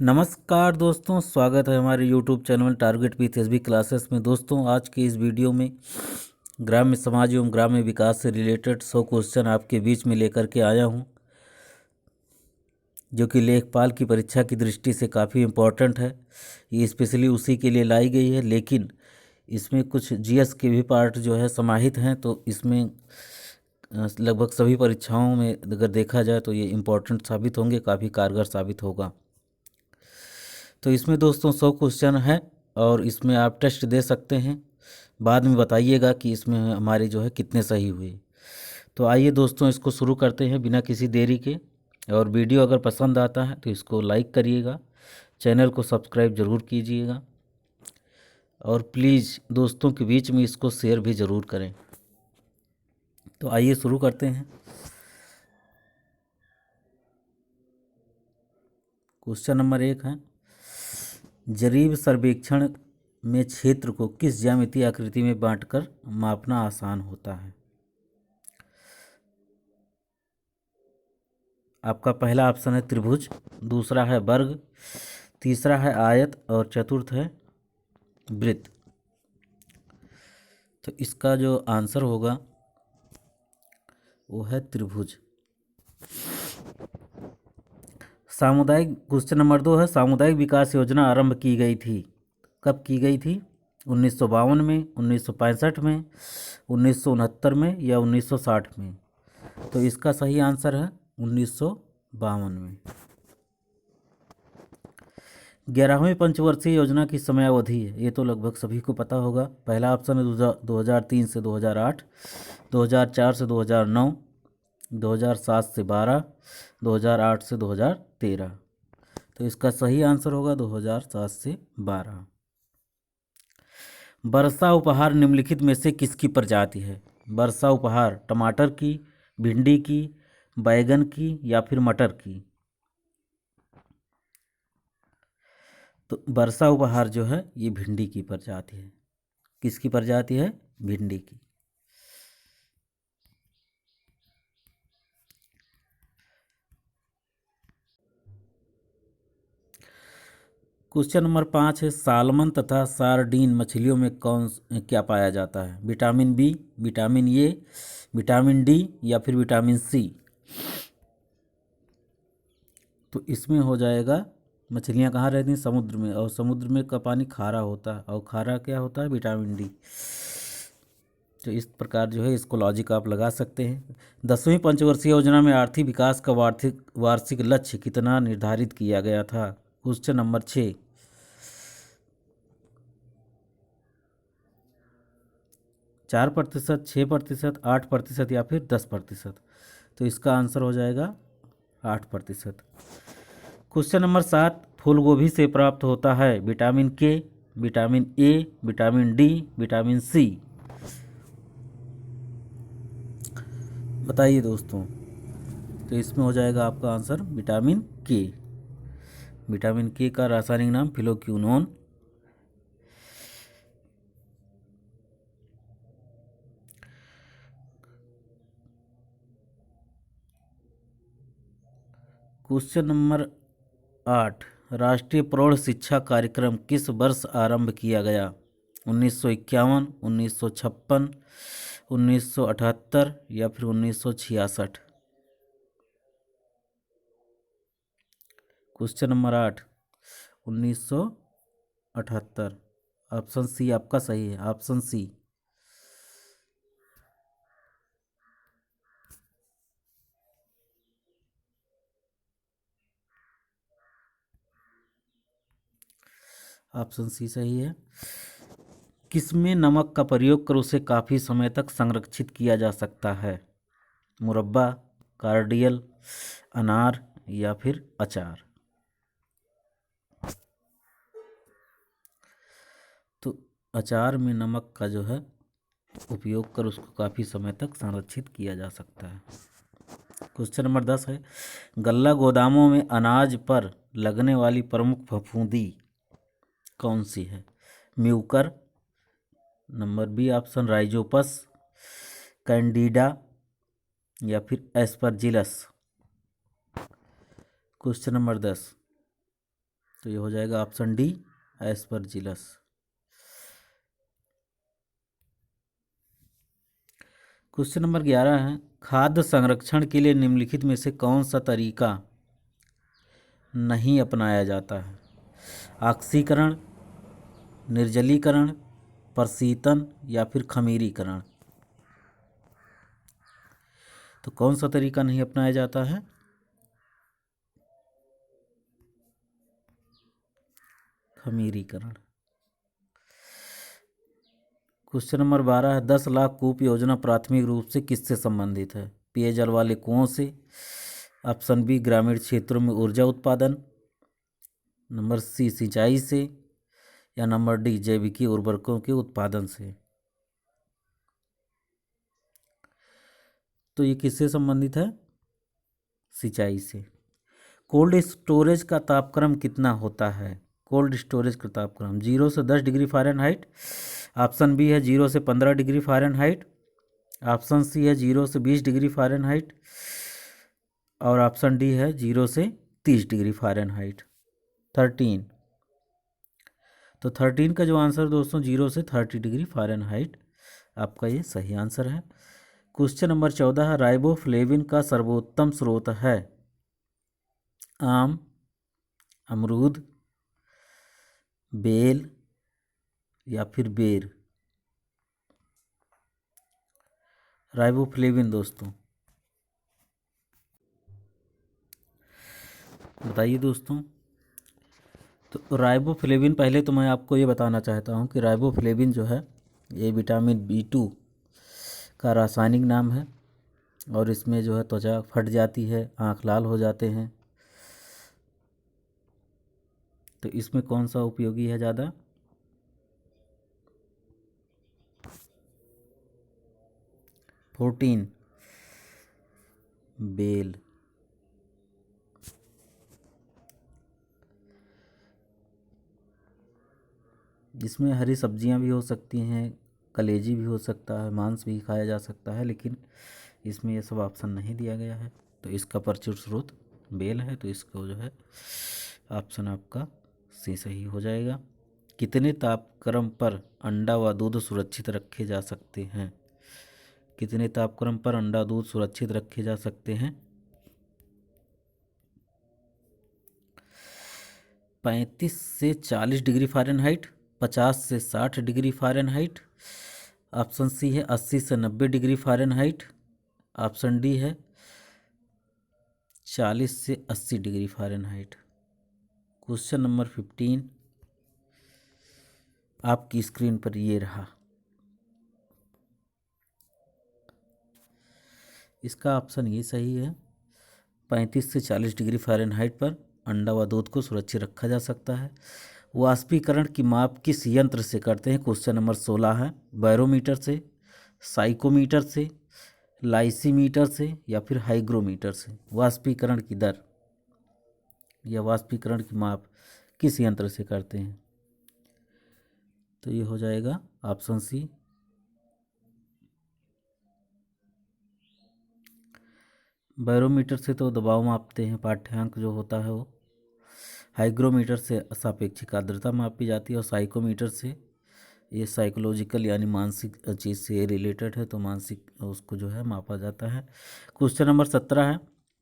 नमस्कार दोस्तों, स्वागत है हमारे YouTube channel target with SB classes में। दोस्तों, आज के इस वीडियो में ग्राम्य समाज एवं ग्राम्य विकास से रिलेटेड 100 क्वेश्चन आपके बीच में लेकर के आया हूं, जो कि लेखपाल की परीक्षा की दृष्टि से काफ़ी इम्पोर्टेंट है। ये स्पेशली उसी के लिए लाई गई है, लेकिन इसमें कुछ जीएस के भी पार्ट जो है समाहित हैं, तो इसमें लगभग सभी परीक्षाओं में अगर देखा जाए तो ये इम्पोर्टेंट साबित होंगे, काफ़ी कारगर साबित होगा। तो इसमें दोस्तों 100 क्वेश्चन है और इसमें आप टेस्ट दे सकते हैं, बाद में बताइएगा कि इसमें हमारे जो है कितने सही हुए। तो आइए दोस्तों, इसको शुरू करते हैं बिना किसी देरी के। और वीडियो अगर पसंद आता है तो इसको लाइक करिएगा, चैनल को सब्सक्राइब ज़रूर कीजिएगा और प्लीज़ दोस्तों के बीच में इसको शेयर भी ज़रूर करें। तो आइए शुरू करते हैं। क्वेश्चन नंबर 1 है, जरीब सर्वेक्षण में क्षेत्र को किस ज्यामितीय आकृति में बांटकर मापना आसान होता है? आपका पहला ऑप्शन है त्रिभुज, दूसरा है वर्ग, तीसरा है आयत और चतुर्थ है वृत्त। तो इसका जो आंसर होगा वो है त्रिभुज। सामुदायिक क्वेश्चन नंबर 2 है, सामुदायिक विकास योजना आरंभ की गई थी, कब की गई थी? 1952 में, 1965 में, 1969 में या 1960 में? तो इसका सही आंसर है 1952 में। 11वीं पंचवर्षीय योजना की समयावधि है, ये तो लगभग सभी को पता होगा। पहला ऑप्शन है 2003 से 2008, 2004 से 2009, 2007 से 12, 2008 से 2013। तो इसका सही आंसर होगा 2007 से 12। वर्षा उपहार निम्नलिखित में से किसकी प्रजाति है? वर्षा उपहार टमाटर की, भिंडी की, बैगन की या फिर मटर की? तो वर्षा उपहार जो है ये भिंडी की प्रजाति है। किसकी प्रजाति है? भिंडी की। क्वेश्चन नंबर 5 है, सालमन तथा सारडीन मछलियों में क्या पाया जाता है? Vitamin B, vitamin A, vitamin D या फिर विटामिन सी? तो इसमें हो जाएगा, मछलियाँ कहाँ रहती हैं? समुद्र में, और समुद्र में का पानी खारा होता है, और खारा क्या होता है? Vitamin D. तो इस प्रकार जो है इसको लॉजिक आप लगा सकते हैं। 10वीं पंचवर्षीय योजना में आर्थिक विकास का वार्षिक लक्ष्य कितना निर्धारित किया गया था? क्वेश्चन नंबर 6, 4%, 6%, 8% या फिर 10%? तो इसका आंसर हो जाएगा 8%। क्वेश्चन नंबर 7, फूलगोभी से प्राप्त होता है vitamin K, vitamin A, vitamin D, vitamin C? बताइए दोस्तों। तो इसमें हो जाएगा आपका आंसर विटामिन के। विटामिन के का रासायनिक नाम फिलोक्विनोन। क्वेश्चन नंबर 8, राष्ट्रीय प्रौढ़ शिक्षा कार्यक्रम किस वर्ष आरंभ किया गया? 1951, 1956, 1978 या फिर 1966? Question number 8, 1978। ऑप्शन सी आपका सही है, ऑप्शन सी। ऑप्शन सी सही है। किसमें नमक का प्रयोग कर उसे काफ़ी समय तक संरक्षित किया जा सकता है? मुरब्बा, कार्डियल, अनार या फिर अचार? तो अचार में नमक का जो है उपयोग कर उसको काफ़ी समय तक संरक्षित किया जा सकता है। क्वेश्चन नंबर 10 है, गल्ला गोदामों में अनाज पर लगने वाली प्रमुख फफूंदी कौन सी है? Mucor, number B option Rhizopus, Candida या फिर एस्परजिलस? क्वेश्चन नंबर 10, तो ये हो जाएगा option D, Aspergillus. Question number 11 है, खाद्य संरक्षण के लिए निम्नलिखित में से कौन सा तरीका नहीं अपनाया जाता है? ऑक्सीकरण, निर्जलीकरण, प्रशीतन या फिर खमीरीकरण। तो कौन सा तरीका नहीं अपनाया जाता है? खमीरीकरण। क्वेश्चन नंबर 12 है, 10 लाख कूप योजना प्राथमिक रूप से किससे संबंधित है? पेयजल वाले कुओं से, ऑप्शन बी ग्रामीण क्षेत्रों में ऊर्जा उत्पादन, नंबर सी सिंचाई से, या नंबर डी जैविक उर्वरकों के उत्पादन से। तो ये किससे संबंधित है? सिंचाई से। कोल्ड स्टोरेज का तापक्रम कितना होता है? कोल्ड स्टोरेज का तापक्रम 0 से 10 डिग्री फ़ारेनहाइट, ऑप्शन बी है 0 से 15 डिग्री फ़ारेनहाइट, ऑप्शन सी है 0 से 20 डिग्री फ़ारेनहाइट, और ऑप्शन डी है 0 से 30 डिग्री फ़ारेनहाइट। 13। तो 13 का जो आंसर दोस्तों 0 से 30 डिग्री फ़ारेनहाइट आपका ये सही आंसर है। क्वेश्चन नंबर 14 है, राइबोफ्लेविन का सर्वोत्तम स्रोत है? आम, अमरूद, बेल या फिर बेर। राइबोफ्लेविन दोस्तों बताइए दोस्तों। तो राइबोफ्लेविन, पहले तो मैं आपको ये बताना चाहता हूँ कि राइबोफ्लेविन जो है ये विटामिन B2 का रासायनिक नाम है, और इसमें जो है त्वचा फट जाती है, आँख लाल हो जाते हैं। तो इसमें कौन सा उपयोगी है ज़्यादा? प्रोटीन, बेल। इसमें हरी सब्जियां भी हो सकती हैं, कलेजी भी हो सकता है, मांस भी खाया जा सकता है, लेकिन इसमें ये सब ऑप्शन नहीं दिया गया है। तो इसका प्रचुर स्रोत बेल है, तो इसको जो है ऑप्शन आपका सी सही हो जाएगा। कितने तापक्रम पर अंडा व दूध सुरक्षित रखे जा सकते हैं? कितने तापक्रम पर अंडा दूध सुरक्षित रखे जा सकते हैं? 35 से 40 डिग्री फ़ारेनहाइट, 50 से 60 डिग्री फ़ारेनहाइट, ऑप्शन सी है 80 से 90 डिग्री फ़ारेनहाइट, ऑप्शन डी है 40 से 80 डिग्री फ़ारेनहाइट। क्वेश्चन नंबर 15 आपकी स्क्रीन पर ये रहा। इसका ऑप्शन ये सही है, 35 से 40 डिग्री फ़ारेनहाइट पर अंडा व दूध को सुरक्षित रखा जा सकता है। वाष्पीकरण की माप किस यंत्र से करते हैं? क्वेश्चन नंबर 16 है, बैरोमीटर से, साइकोमीटर से, लाइसीमीटर से, या फिर हाइग्रोमीटर से। वाष्पीकरण की दर या वाष्पीकरण की माप किस यंत्र से करते हैं? तो ये हो जाएगा ऑप्शन सी, बैरोमीटर से तो दबाव मापते हैं, पाठ्यांक जो होता है वो। हाइग्रोमीटर से सापेक्षिक आर्द्रता मापी जाती है, और साइकोमीटर से ये साइकोलॉजिकल यानी मानसिक चीज़ से रिलेटेड है, तो मानसिक उसको जो है मापा जाता है। क्वेश्चन नंबर 17 है,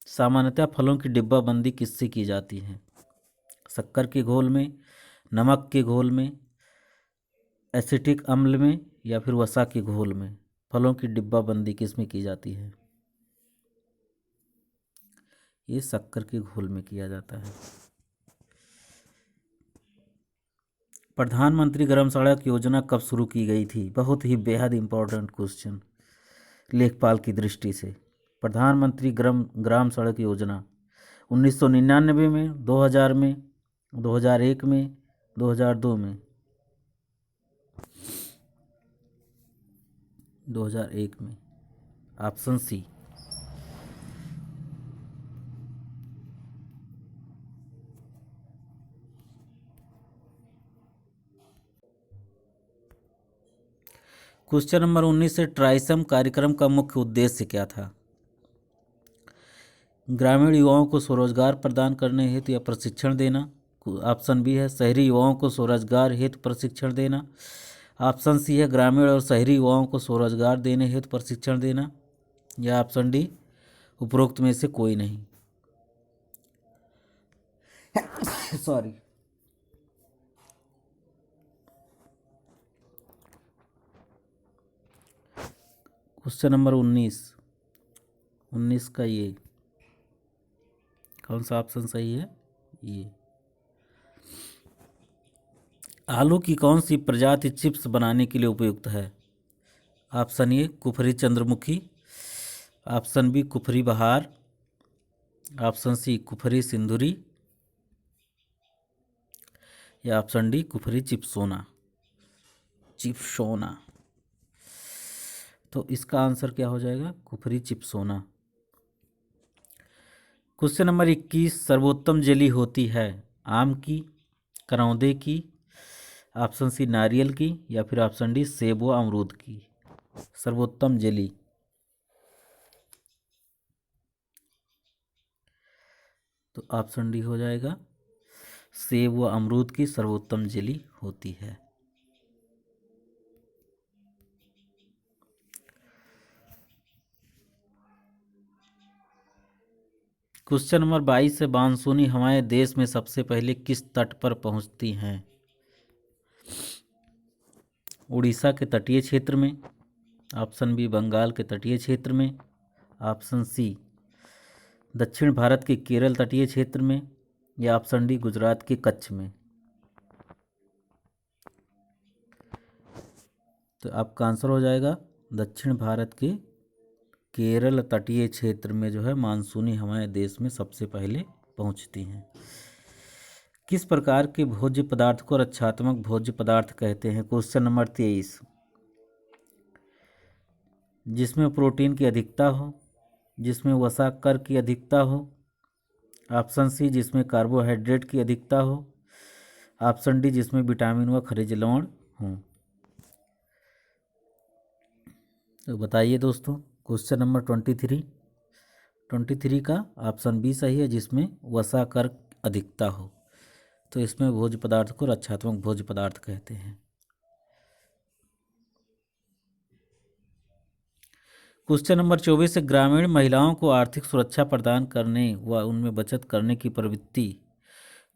सामान्यतः फलों की डिब्बाबंदी किससे की जाती है? शक्कर के घोल में, नमक के घोल में, एसिटिक अम्ल में, या फिर वसा के घोल में। फलों की डिब्बाबंदी किस में की जाती है? ये शक्कर के घोल में किया जाता है। प्रधानमंत्री ग्राम सड़क योजना कब शुरू की गई थी? बहुत ही बेहद इम्पोर्टेंट क्वेश्चन लेखपाल की दृष्टि से। प्रधानमंत्री ग्राम सड़क योजना 1999 में, 2000 में, 2001 में, 2002 में। 2001 में, ऑप्शन सी। क्वेश्चन नंबर 19 से, ट्राइसम कार्यक्रम का मुख्य उद्देश्य क्या था? ग्रामीण युवाओं को स्वरोजगार प्रदान करने हेतु या प्रशिक्षण देना, ऑप्शन बी है शहरी युवाओं को स्वरोजगार हेतु प्रशिक्षण देना। ऑप्शन सी है ग्रामीण और शहरी युवाओं को स्वरोजगार देने हेतु प्रशिक्षण देना। या ऑप्शन डी उपरोक्त में से कोई नहीं। सॉरी। क्वेश्चन नंबर 19 का ये कौन सा ऑप्शन सही है? ये आलू की कौन सी प्रजाति चिप्स बनाने के लिए उपयुक्त है? Option A Kufri Chandramukhi, option B Kufri Bahar, option सी कुफरी सिंधुरी, या ऑप्शन डी कुफरी चिप्सोना। तो इसका आंसर क्या हो जाएगा? कुफरी चिप्सोना। क्वेश्चन नंबर 21 सर्वोत्तम जेली होती है आम की, करौंदे की, ऑप्शन सी नारियल की, या फिर ऑप्शन डी सेब व अमरूद की। सर्वोत्तम जेली तो ऑप्शन डी हो जाएगा, सेब व अमरूद की सर्वोत्तम जेली होती है। क्वेश्चन नंबर 22 से मानसूनी हवाएं देश में सबसे पहले किस तट पर पहुंचती हैं? उड़ीसा के तटीय क्षेत्र में, ऑप्शन बी बंगाल के तटीय क्षेत्र में, ऑप्शन सी दक्षिण भारत के केरल तटीय क्षेत्र में, या ऑप्शन डी गुजरात के कच्छ में। तो आपका आंसर हो जाएगा दक्षिण भारत के केरल तटीय क्षेत्र में जो है मानसूनी हवाएं देश में सबसे पहले पहुंचती हैं। किस प्रकार के भोज्य पदार्थ को रक्षात्मक भोज्य पदार्थ कहते हैं? क्वेश्चन नंबर 23 जिसमें प्रोटीन की अधिकता हो, जिसमें वसा कर की अधिकता हो, ऑप्शन सी जिसमें कार्बोहाइड्रेट की अधिकता हो, ऑप्शन डी जिसमें विटामिन व खनिज लवण हो। तो बताइए दोस्तों, क्वेश्चन नंबर 23 का ऑप्शन बी सही है, जिसमें वसा कर अधिकता हो। तो इसमें भोज्य पदार्थ को रक्षात्मक भोज्य पदार्थ कहते हैं। क्वेश्चन नंबर 24 से ग्रामीण महिलाओं को आर्थिक सुरक्षा प्रदान करने व उनमें बचत करने की प्रवृत्ति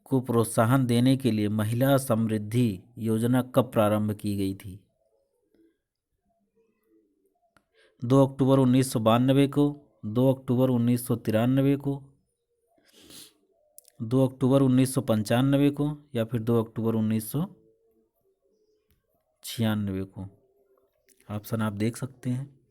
को प्रोत्साहन देने के लिए महिला समृद्धि योजना कब प्रारंभ की गई थी? 2 अक्टूबर 1992 को, 2 अक्टूबर 1993 को, 2 अक्टूबर 1995 को, या फिर 2 अक्टूबर 1996 को। ऑप्शन आप देख सकते हैं।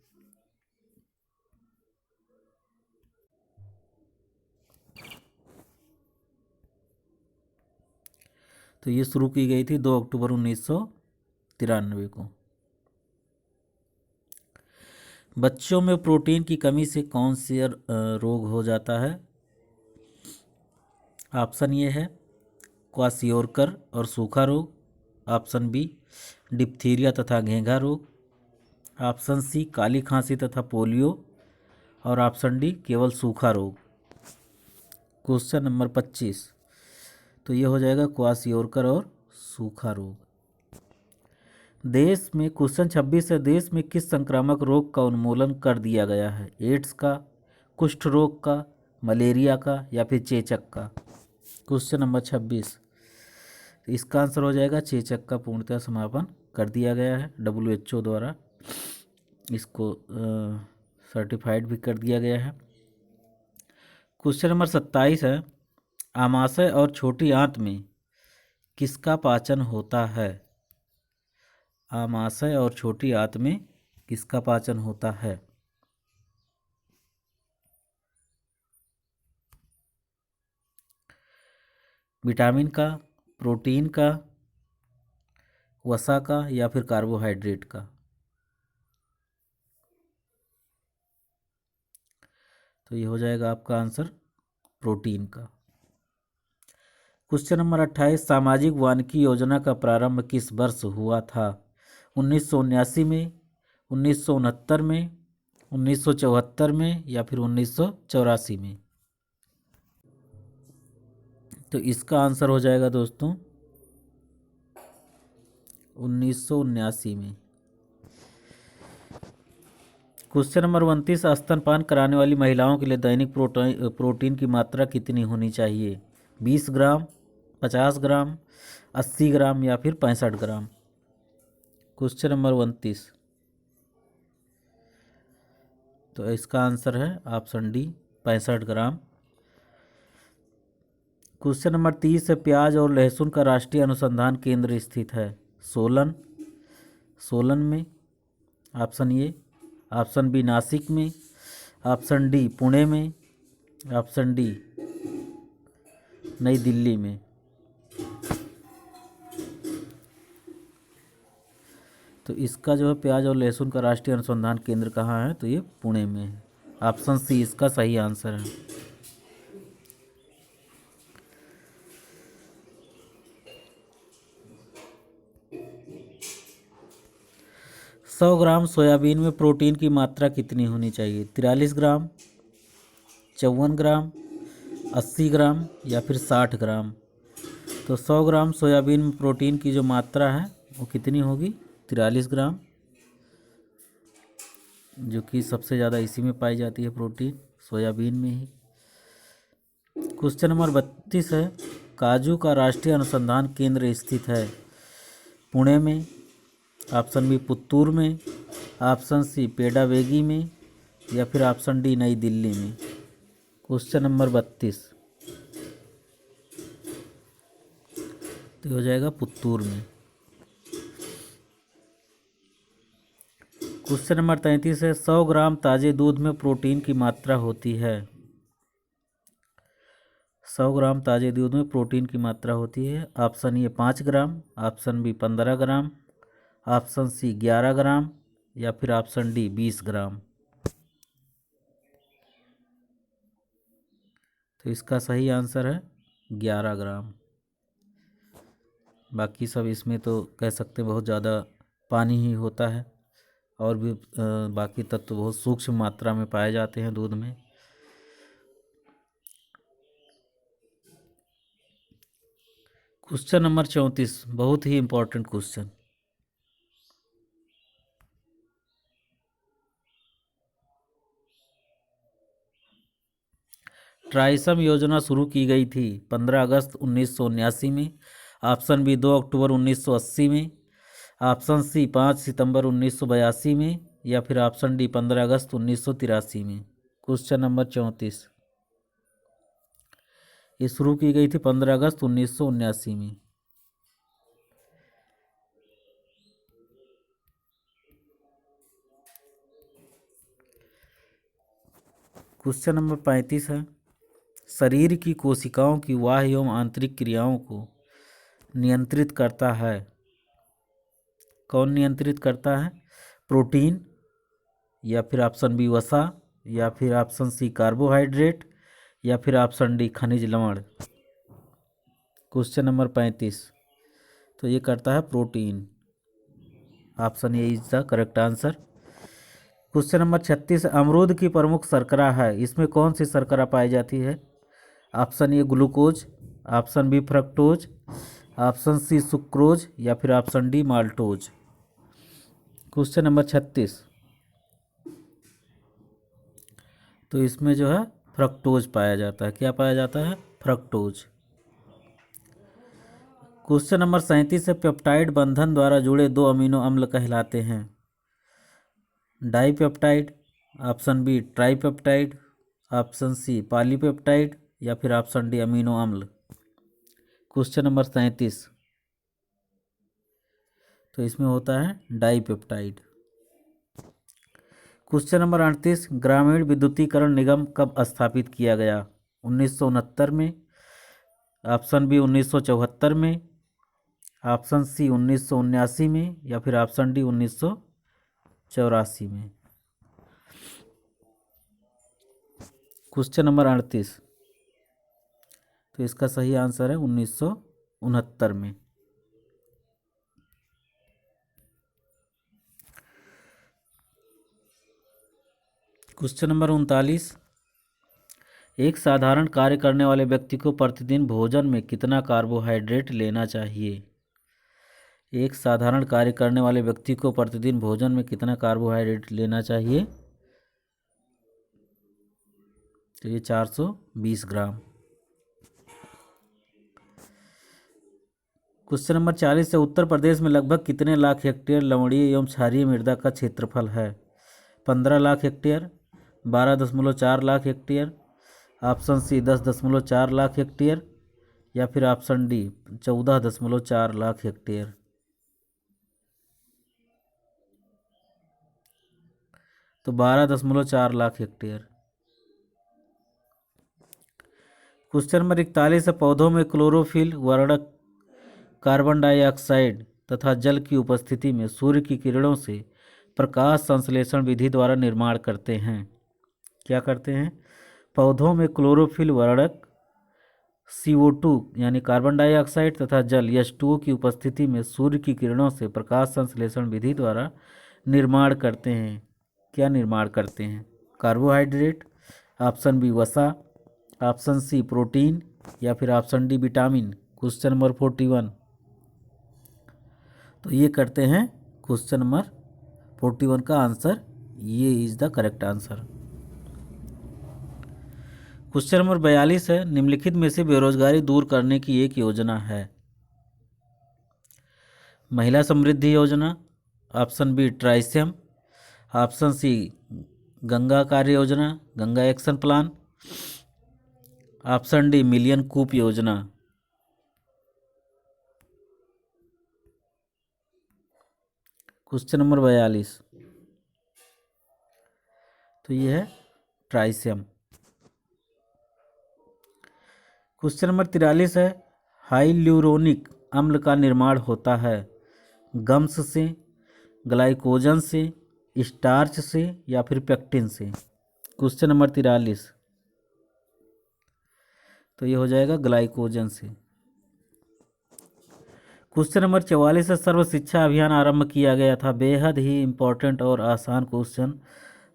तो ये शुरू की गई थी 2 अक्टूबर 1993 को। बच्चों में प्रोटीन की कमी से कौन से रोग हो जाता है? ऑप्शन ये है क्वाशियोरकर और सूखा रोग, ऑप्शन बी डिप्थीरिया तथा घेंघा रोग, ऑप्शन सी काली खांसी तथा पोलियो, और ऑप्शन डी केवल सूखा रोग। क्वेश्चन नंबर 25 तो ये हो जाएगा क्वाशियोरकर और सूखा रोग। देश में क्वेश्चन 26 है, देश में किस संक्रामक रोग का उन्मूलन कर दिया गया है? एड्स का, कुष्ठ रोग का, मलेरिया का, या फिर चेचक का? क्वेश्चन नंबर 26 इसका आंसर हो जाएगा चेचक का पूर्णतः समापन कर दिया गया है। WHO द्वारा इसको सर्टिफाइड भी कर दिया गया है। क्वेश्चन नंबर 27 है, आमाशय और छोटी आंत में किसका पाचन होता है? आमाशय और छोटी आंत में किसका पाचन होता है? विटामिन का, प्रोटीन का, वसा का, या फिर कार्बोहाइड्रेट का? तो ये हो जाएगा आपका आंसर प्रोटीन का। क्वेश्चन नंबर 28 सामाजिक वानिकी योजना का प्रारंभ किस वर्ष हुआ था? 1979 में, 1969 में, 1974 में, या फिर 1984 में? तो इसका आंसर हो जाएगा दोस्तों 1979 में। क्वेश्चन नंबर 29, स्तनपान कराने वाली महिलाओं के लिए दैनिक प्रोटीन की मात्रा कितनी होनी चाहिए? 20 ग्राम, 50 ग्राम, 80 ग्राम या फिर 65 ग्राम? क्वेश्चन नंबर 29, तो इसका आंसर है ऑप्शन डी 65 ग्राम। क्वेश्चन नंबर 30 है, प्याज और लहसुन का राष्ट्रीय अनुसंधान केंद्र स्थित है? सोलन, सोलन में, option A, option B Nashik में, ऑप्शन डी पुणे में, ऑप्शन डी नई दिल्ली में? तो इसका जो है प्याज और लहसुन का राष्ट्रीय अनुसंधान केंद्र कहाँ है? तो ये पुणे में है। ऑप्शन सी इसका सही आंसर है। सौ ग्राम सोयाबीन में प्रोटीन की मात्रा कितनी होनी चाहिए? 43 ग्राम, 54 ग्राम, 80 ग्राम या फिर 60 ग्राम? तो 100 ग्राम सोयाबीन में प्रोटीन की जो मात्रा है वो कितनी होगी? 43 ग्राम, जो कि सबसे ज़्यादा इसी में पाई जाती है प्रोटीन, सोयाबीन में ही। क्वेश्चन नंबर 32 है, काजू का राष्ट्रीय अनुसंधान केंद्र स्थित है? पुणे में, ऑप्शन बी पुत्तूर में, ऑप्शन सी पेडावेगी में या फिर ऑप्शन डी नई दिल्ली में? क्वेश्चन नंबर 32, तो हो जाएगा पुत्तूर में। क्वेश्चन नंबर 33 है, 100 ग्राम ताजे दूध में प्रोटीन की मात्रा होती है? 100 ग्राम ताजे दूध में प्रोटीन की मात्रा होती है? Option A 5 gram, option B 15 gram, option C 11 gram या फिर ऑप्शन डी 20 ग्राम? तो इसका सही आंसर है 11 ग्राम। बाकी सब इसमें तो कह सकते हैं बहुत ज़्यादा पानी ही होता है, और भी बाकी तत्व बहुत सूक्ष्म मात्रा में पाए जाते हैं दूध में। क्वेश्चन नंबर 34, बहुत ही इम्पोर्टेंट क्वेश्चन। ट्राइसम योजना शुरू की गई थी 15 अगस्त 1979 में, ऑप्शन बी 2 अक्टूबर 1980 में, ऑप्शन सी 5 सितंबर 1982 में या फिर ऑप्शन डी 15 अगस्त 1983 में? क्वेश्चन नंबर 34, ये शुरू की गई थी 15 अगस्त 1979 में। क्वेश्चन नंबर 35 है, शरीर की कोशिकाओं की बाह्य एवं आंतरिक क्रियाओं को नियंत्रित करता है? कौन नियंत्रित करता है? प्रोटीन या फिर ऑप्शन बी वसा या फिर ऑप्शन सी कार्बोहाइड्रेट या फिर ऑप्शन डी खनिज लवण? क्वेश्चन नंबर 35, तो ये करता है protein. Option A is the correct answer. Question number 36, अमरूद की प्रमुख शर्करा है, इसमें कौन सी शर्करा पाई जाती है? Option A glucose, option B fructose, option C sucrose या फिर option D maltose? Question number 36, तो इसमें जो है फ्रक्टोज पाया जाता है। क्या पाया जाता है? फ्रक्टोज। क्वेश्चन नंबर 37 है, पेप्टाइड बंधन द्वारा जुड़े दो अमीनो अम्ल कहलाते हैं? Dipeptide, option B tripeptide, option C polypeptide या फिर ऑप्शन डी अमीनो अम्ल? क्वेश्चन नंबर 37, तो इसमें होता है डाइपेप्टाइड। क्वेश्चन नंबर 38, ग्रामीण विद्युतीकरण निगम कब स्थापित किया गया? 1969 में, ऑप्शन बी 1974 में, ऑप्शन सी 1979 में या फिर ऑप्शन डी 1984 में? क्वेश्चन नंबर 38, तो इसका सही आंसर है 1969 में। क्वेश्चन नंबर 39, एक साधारण कार्य करने वाले व्यक्ति को प्रतिदिन भोजन में कितना कार्बोहाइड्रेट लेना चाहिए? एक साधारण कार्य करने वाले व्यक्ति को प्रतिदिन भोजन में कितना कार्बोहाइड्रेट लेना चाहिए? तो ये 420 ग्राम। क्वेश्चन नंबर 40 से उत्तर प्रदेश में लगभग कितने लाख हेक्टेयर लवणीय एवं क्षारीय मृदा का क्षेत्रफल है? 15 lakh hectare, 12.4 lakh hectare, option C 10.4 lakh hectare, या फिर ऑप्शन डी 14.4 लाख हेक्टेयर। तो 12.4 लाख हेक्टेयर। क्वेश्चन नंबर 41 है पौधों में क्लोरोफिल वर्णक कार्बन डाइऑक्साइड तथा जल की उपस्थिति में सूर्य की किरणों से प्रकाश संश्लेषण विधि द्वारा निर्माण करते हैं। क्या करते हैं? पौधों में क्लोरोफिल वर्णक CO2 यानी कार्बन डाइऑक्साइड तथा जल H2O की उपस्थिति में सूर्य की किरणों से प्रकाश संश्लेषण विधि द्वारा निर्माण करते हैं। क्या निर्माण करते हैं? कार्बोहाइड्रेट, ऑप्शन बी वसा, ऑप्शन सी प्रोटीन, या फिर option D vitamin. Question number 41। तो ये करते हैं क्वेश्चन नंबर 41 का आंसर, ये is the correct answer. Question number 42 है निम्नलिखित में से बेरोजगारी दूर करने की एक योजना है? महिला समृद्धि योजना, option B TRYSEM, option C Ganga कार्य योजना, Ganga action plan, option D million कूप योजना। क्वेश्चन नंबर 42, तो ये है ट्राइसियम। क्वेश्चन नंबर 43 है हाइल्यूरोनिक अम्ल का निर्माण होता है गम्स से, ग्लाइकोजन से, स्टार्च से, या फिर पेक्टिन से। क्वेश्चन नंबर 43, तो ये हो जाएगा ग्लाइकोजन से। क्वेश्चन नंबर 44 है सर्व शिक्षा अभियान आरंभ किया गया था। बेहद ही इम्पोर्टेंट और आसान क्वेश्चन।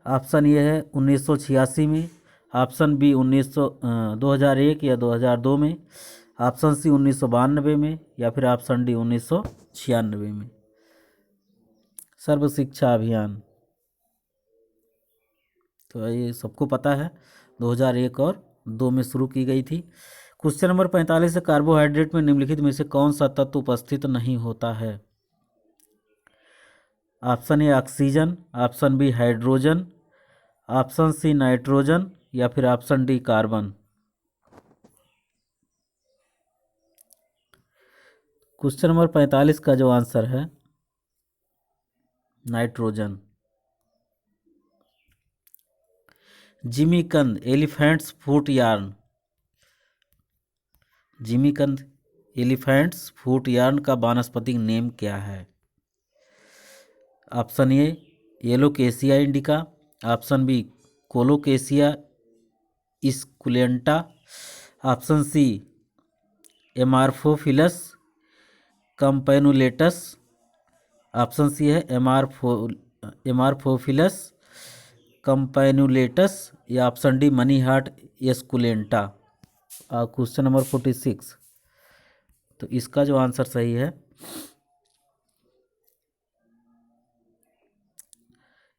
ऑप्शन ये है 1986 में, ऑप्शन बी 2001 या 2002 में, ऑप्शन सी 1992 में, या फिर ऑप्शन डी 1996 में। सर्व शिक्षा अभियान तो ये सबको पता है 2001 और 2 में शुरू की गई थी। क्वेश्चन नंबर 45 है कार्बोहाइड्रेट में निम्नलिखित में से कौन सा तत्व उपस्थित नहीं होता है? Option A oxygen, option B hydrogen, option C nitrogen, या फिर option D carbon. Question number 45 का जो आंसर है नाइट्रोजन। जिमीकंद एलिफेंट्स फूट यार्न, जिमीकंद एलिफेंट्स फूट यार्न का वानस्पतिक नेम क्या है? Option A alocasia indica, option B colocasia esculenta, option C amorphophallus campanulatus, option C है एमार्फोफिलस कैम्पैनुलेटस, या option D manihot esculenta. Question number 46, तो इसका जो आंसर सही है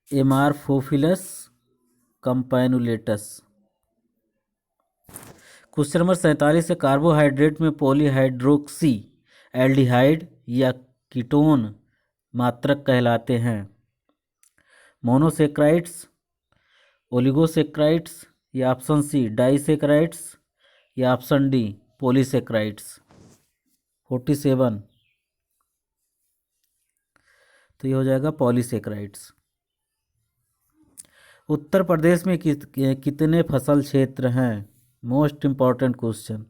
एमार्फोफिलस कैम्पैनुलेटस। क्वेश्चन नंबर 47 है कार्बोहाइड्रेट में पॉलीहाइड्रोक्सी एल्डिहाइड या कीटोन मात्रक कहलाते हैं? मोनोसेक्राइड्स, ओलिगोसेक्राइड्स, या ऑप्शन सी डाइसेक्राइड्स, या ऑप्शन डी पॉलीसेक्राइड्स। 47, तो ये हो जाएगा पॉलीसेक्राइड्स। उत्तर प्रदेश में कितने फसल क्षेत्र हैं? Most important question.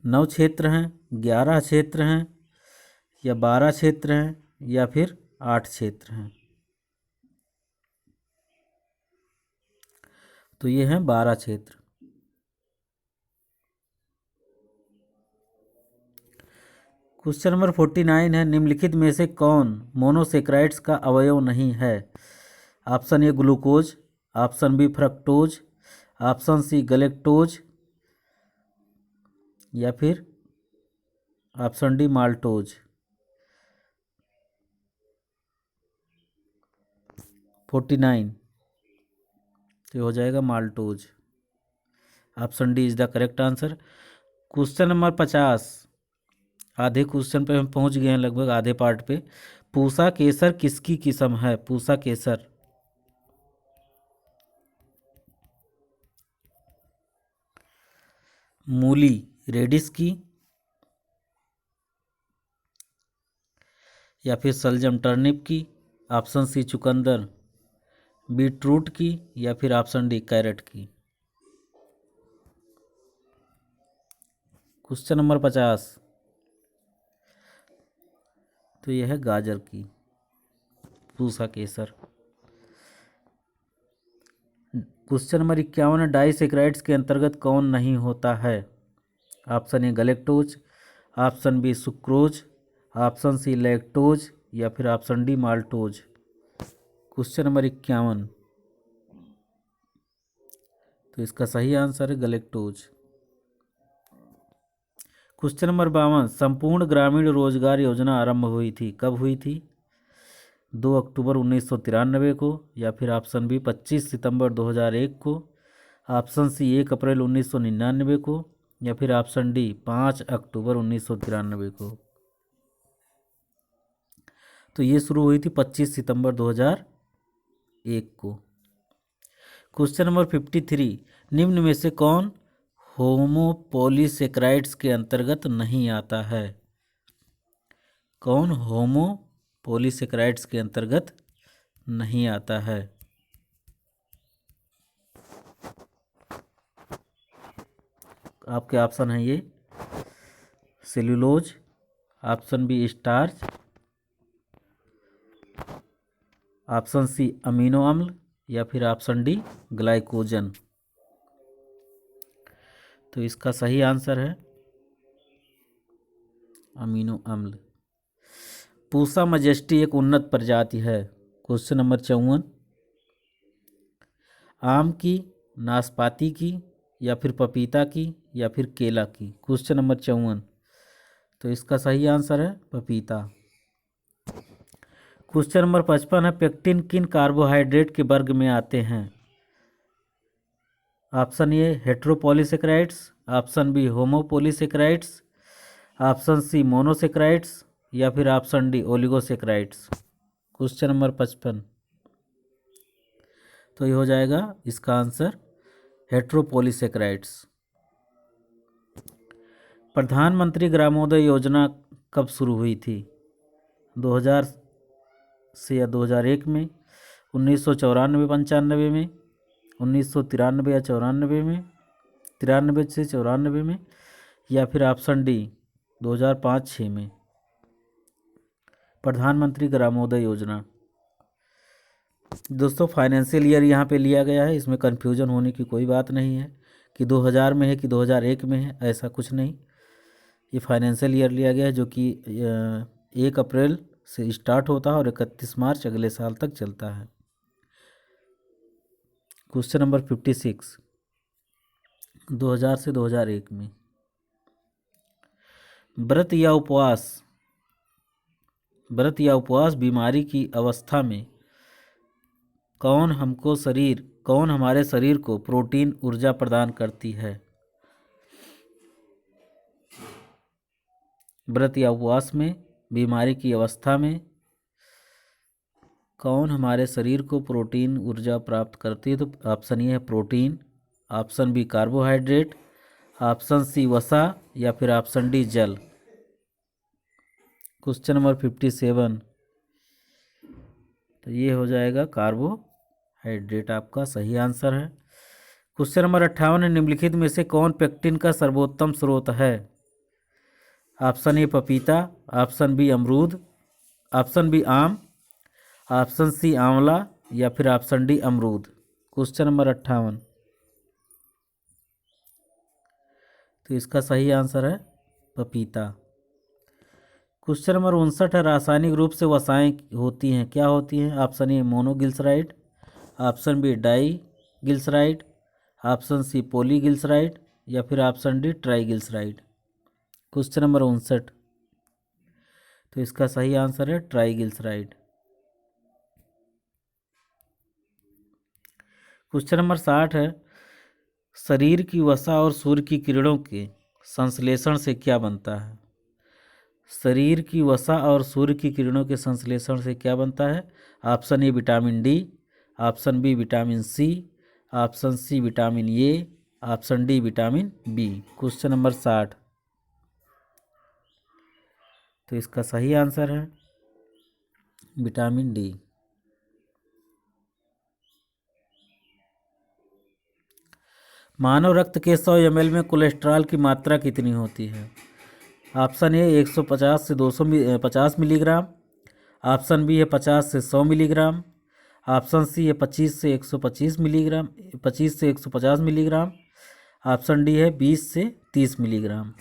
9 क्षेत्र हैं, 11 क्षेत्र हैं, या 12 क्षेत्र हैं, या फिर 8 क्षेत्र हैं? तो ये हैं 12 क्षेत्र। क्वेश्चन नंबर 49 है निम्नलिखित में से कौन मोनोसेक्राइड्स का अवयव नहीं है? Option A glucose, option B fructose, option C galactose या फिर ऑप्शन डी माल्टोज। 49, तो हो जाएगा maltose. Option D is the correct answer. Question number 50, आधे क्वेश्चन पे हम पहुंच गए हैं, लगभग आधे पार्ट पे। पूसा केसर किसकी किस्म है? पूसा केसर। मूली रेडिस की, या फिर सलजम टर्निप की, ऑप्शन सी चुकंदर बीटरूट की, या फिर ऑप्शन डी कैरेट की। क्वेश्चन नंबर 50, तो यह है गाजर की, Pusa Kesar. Question number 51, disaccharides के अंतर्गत कौन नहीं होता है? Option A galactose, option B sucrose, option C lactose, या फिर option D maltose. Question number 51, तो इसका सही आंसर है गलेक्टोज। क्वेश्चन नंबर 52, संपूर्ण ग्रामीण रोजगार योजना आरंभ हुई थी, कब हुई थी? 2 अक्टूबर 1993 को, या फिर ऑप्शन बी 25 सितंबर 2001 को, ऑप्शन सी 1 अप्रैल 1999 को, या फिर ऑप्शन डी 5 अक्टूबर 1993 को। तो ये शुरू हुई थी 25 सितंबर 2001 को। क्वेश्चन नंबर 53, निम्न में से कौन होमोपोलीसेक्राइड्स के अंतर्गत नहीं आता है? कौन होमोपोलीसेक्राइड्स के अंतर्गत नहीं आता है? आपके ऑप्शन है ये cellulose, option B starch, option C amino अम्ल, या फिर ऑप्शन डी ग्लाइकोजन। तो इसका सही आंसर है अमीनो अम्ल। पूसा मजेस्टी एक उन्नत प्रजाति है। क्वेश्चन नंबर 54, आम की, नाशपाती की, या फिर पपीता की, या फिर केला की। क्वेश्चन नंबर 54, तो इसका सही आंसर है पपीता। क्वेश्चन नंबर 55 है, पेक्टिन किन कार्बोहाइड्रेट के वर्ग में आते हैं? Option A heteropolysaccharides, option B homopolysaccharides, option C monosaccharides, या फिर option D oligosaccharides. Question number 55, तो ये हो जाएगा इसका आंसर हेट्रोपॉलीसेक्राइड्स। प्रधानमंत्री ग्रामोदय योजना कब शुरू हुई थी? 2000 से या 2001 में, 1994-95 में, 1993 या 94 में, 93 से 94 में, या फिर ऑप्शन डी 2005-06 में। प्रधानमंत्री ग्रामोदय योजना दोस्तों फाइनेंशियल ईयर यहाँ पे लिया गया है, इसमें कन्फ्यूजन होने की कोई बात नहीं है कि 2000 में है कि 2001 में है, ऐसा कुछ नहीं। ये फाइनेंशियल ईयर लिया गया है जो कि 1 अप्रैल से स्टार्ट होता है और 31 मार्च अगले साल तक चलता है। क्वेश्चन नंबर 56, 2000 से 2001 में व्रत या उपवास बीमारी की अवस्था में कौन हमारे शरीर को प्रोटीन ऊर्जा प्रदान करती है? व्रत या उपवास में बीमारी की अवस्था में कौन हमारे शरीर को प्रोटीन ऊर्जा प्राप्त करती है? तो ऑप्शन ये है protein, option B carbohydrate, option C वसा, या फिर ऑप्शन डी जल। क्वेश्चन नंबर 57, तो ये हो जाएगा कार्बोहाइड्रेट, आपका सही आंसर है। क्वेश्चन नंबर 58, निम्नलिखित में से कौन पेक्टिन का सर्वोत्तम स्रोत है? ऑप्शन ए पपीता, ऑप्शन बी अमरूद, ऑप्शन बी आम, ऑप्शन सी आंवला, या फिर ऑप्शन डी अमरूद। क्वेश्चन नंबर 58, तो इसका सही आंसर है पपीता। क्वेश्चन नंबर 59 है, रासायनिक रूप से वसाएं होती हैं, क्या होती हैं? Option A monoglyceride, option B diglyceride, option C polyglyceride, या फिर option D triglyceride. Question number 59। तो इसका सही आंसर है ट्राईग्लिसराइड। क्वेश्चन नंबर 60 है, शरीर की वसा और सूर्य की किरणों के संश्लेषण से क्या बनता है? शरीर की वसा और सूर्य की किरणों के संश्लेषण से क्या बनता है? Option A vitamin D, option B vitamin C, option C vitamin A, option D vitamin B. Question number 60। तो इसका सही आंसर है विटामिन डी। मानव रक्त के 100 ml में कोलेस्ट्रॉल की मात्रा कितनी होती है? ऑप्शन ए 150 से 250 मिलीग्राम, ऑप्शन बी है 50 से 100 मिलीग्राम, ऑप्शन सी है 25 से 125 मिलीग्राम, 25 से 150 मिलीग्राम, ऑप्शन डी है 20 से 30 मिलीग्राम।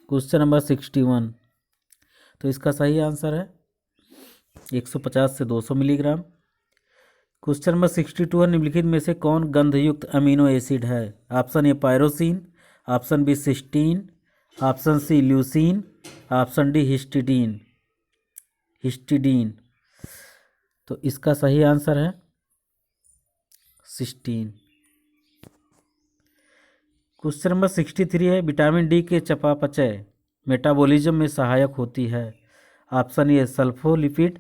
Question number 61। तो इसका सही आंसर है 150 से 200 मिलीग्राम। क्वेश्चन नंबर 62 है, निम्नलिखित में से कौन गंधयुक्त अमीनो एसिड है? Option A pyrosine, option B cysteine, option C leucine, option D histidine. तो इसका सही आंसर है सिस्टीन। क्वेश्चन नंबर 63 है, विटामिन डी के चयापचय मेटाबॉलिज्म में सहायक होती है। Option A sulpholipid,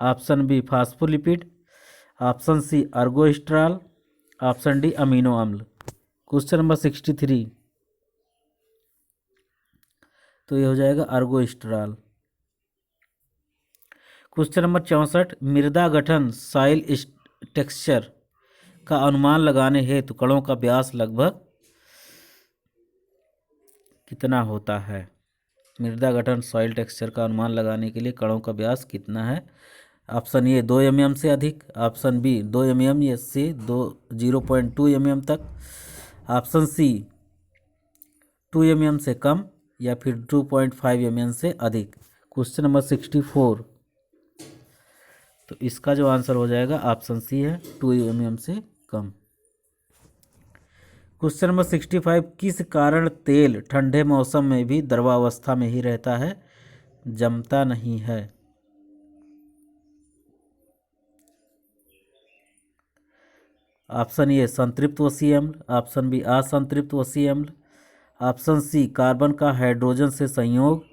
option B phospholipid, option C ergosterol, option D amino अम्ल। Question number 63। तो ये हो जाएगा अर्गोस्ट्राल। क्वेश्चन नंबर 64, मृदा गठन सॉइल टेक्सचर का अनुमान लगाने हेतु कणों का व्यास लगभग कितना होता है? मृदा गठन सॉइल टेक्सचर का अनुमान लगाने के लिए कणों का व्यास कितना है? ऑप्शन ए 2 mm से अधिक, ऑप्शन बी 2 mm या से 0.2 mm तक, ऑप्शन सी 2 mm से कम, या फिर 2.5 mm से अधिक। Question number 64। तो इसका जो आंसर हो जाएगा ऑप्शन सी है 2 mm से कम। क्वेश्चन नंबर 65, किस कारण तेल ठंडे मौसम में भी द्रवावस्था में ही रहता है, जमता नहीं है? ऑप्शन ए संतृप्त वसीय अम्ल, ऑप्शन बी असंतृप्त वसीय अम्ल, ऑप्शन सी कार्बन का हाइड्रोजन से संयोग,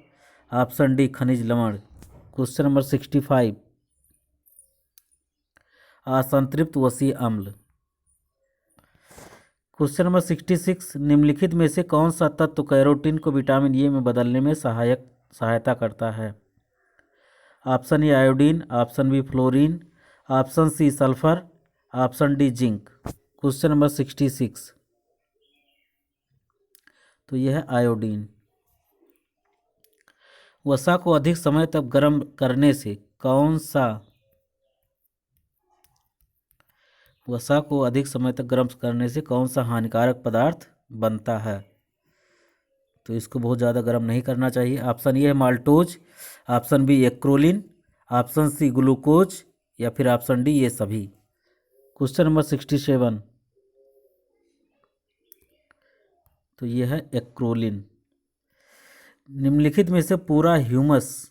ऑप्शन डी खनिज लवण। क्वेश्चन नंबर 65, असंतृप्त वसीय अम्ल। क्वेश्चन नंबर 66, निम्नलिखित में से कौन सा तत्व कैरोटीन को विटामिन ए में बदलने में सहायता करता है? Option A iodine, option B fluorine, option C sulphur, option D zinc. Question number 66। तो यह है आयोडीन। वसा को अधिक समय तक गर्म करने से कौन सा हानिकारक पदार्थ बनता है? तो इसको बहुत ज़्यादा गर्म नहीं करना चाहिए। ऑप्शन ए है maltose, option B acrolein, option C glucose, या फिर ऑप्शन डी ये सभी। Question number 67। तो ये है एक्रोलिन। निम्नलिखित में से पूरा ह्यूमस